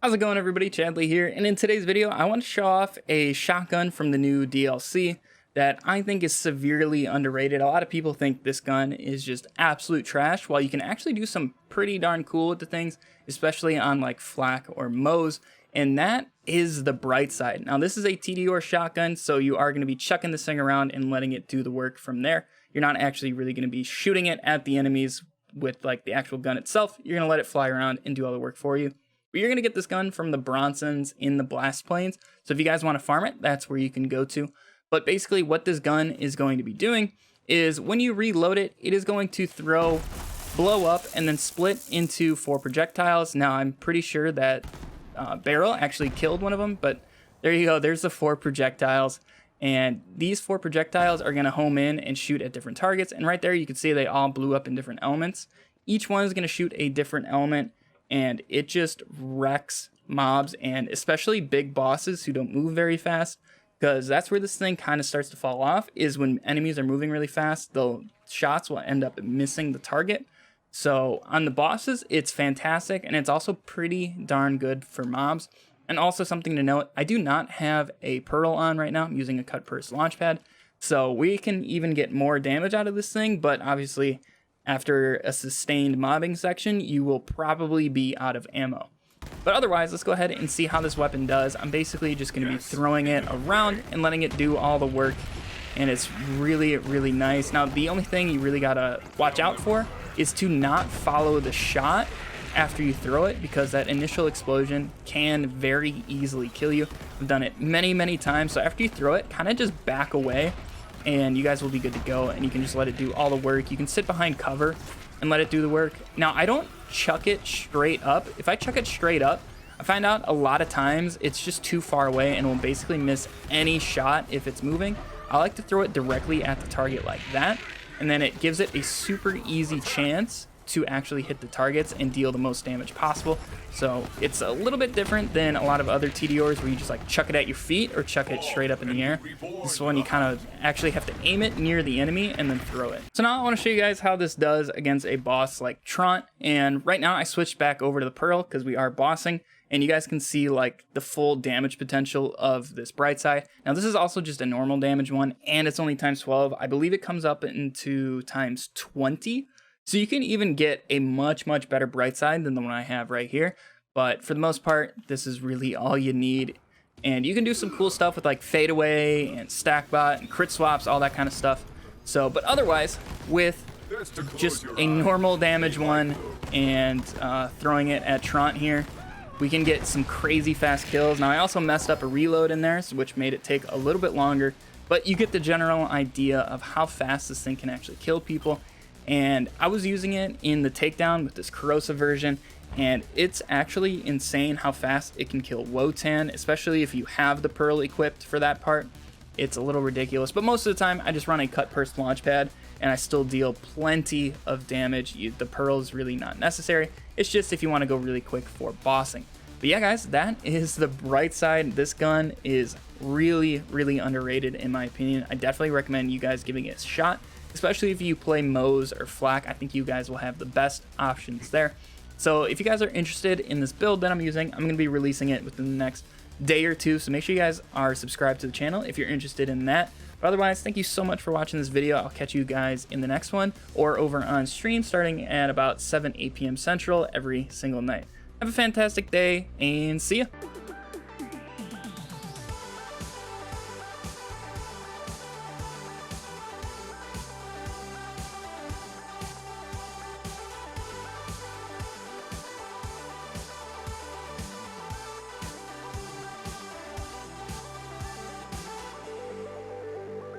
How's it going, everybody? Chadley here, and in today's video I want to show off a shotgun from the new DLC that I think is severely underrated. A lot of people think this gun is just absolute trash, while you can actually do some pretty darn cool with the things, especially on like flak or Mows, and that is the Brightside. Now this is a Tediore shotgun, so you are going to be chucking this thing around and letting it do the work from there. You're not actually really going to be shooting it at the enemies with like the actual gun itself. You're going to let it fly around and do all the work for you. But you're going to get this gun from the Bronsons in the Blast Plains. So if you guys want to farm it, that's where you can go to. But basically what this gun is going to be doing is when you reload it, it is going to blow up, and then split into 4 projectiles. Now I'm pretty sure that barrel actually killed one of them, but there you go. There's the 4 projectiles. And these 4 projectiles are going to home in and shoot at different targets. And right there you can see they all blew up in different elements. Each one is going to shoot a different element, and it just wrecks mobs, and especially big bosses who don't move very fast, because that's where this thing kind of starts to fall off, is when enemies are moving really fast, the shots will end up missing the target. So on the bosses, it's fantastic, and it's also pretty darn good for mobs. And also something to note, I do not have a Pearl on right now. I'm using a cut purse launch pad, so we can even get more damage out of this thing, but obviously after a sustained mobbing section, you will probably be out of ammo. But otherwise, let's go ahead and see how this weapon does. I'm basically just going to be throwing it around and letting it do all the work, and it's really, really nice. Now, the only thing you really got to watch out for is to not follow the shot after you throw it, because that initial explosion can very easily kill you. I've done it many, many times. So after you throw it, kind of just back away, and you guys will be good to go, and you can just let it do all the work. You can sit behind cover and let it do the work. Now, I don't chuck it straight up. If I chuck it straight up, I find out a lot of times it's just too far away and will basically miss any shot if it's moving. I like to throw it directly at the target like that, and then it gives it a super easy chance to actually hit the targets and deal the most damage possible. So it's a little bit different than a lot of other Tediores where you just like chuck it at your feet or chuck it straight up in the air. This one you kind of actually have to aim it near the enemy and then throw it. So now I want to show you guys how this does against a boss like Trant. And right now I switched back over to the Pearl because we are bossing, and you guys can see like the full damage potential of this Brightside. Now this is also just a normal damage one, and it's only times 12. I believe it comes up into times 20. So you can even get a much, much better Brightside than the one I have right here. But for the most part, this is really all you need. And you can do some cool stuff with like fadeaway and stackbot and crit swaps, all that kind of stuff. So, but otherwise, with just a normal damage one and throwing it at Trant here, we can get some crazy fast kills. Now I also messed up a reload in there, which made it take a little bit longer. But you get the general idea of how fast this thing can actually kill people. And I was using it in the takedown with this corrosive version, and it's actually insane how fast it can kill Wotan, especially if you have the Pearl equipped for that part. It's a little ridiculous, but most of the time I just run a cut purse launch pad and I still deal plenty of damage. The Pearl is really not necessary. It's just if you want to go really quick for bossing. But yeah, guys, that is the Brightside. This gun is really, really underrated in my opinion. I definitely recommend you guys giving it a shot, especially if you play Mows or flak. I think you guys will have the best options there. So if you guys are interested in this build that I'm using, I'm going to be releasing it within the next day or two. So make sure you guys are subscribed to the channel if you're interested in that. But otherwise, thank you so much for watching this video. I'll catch you guys in the next one, or over on stream starting at about 8 p.m. Central every single night. Have a fantastic day, and see ya.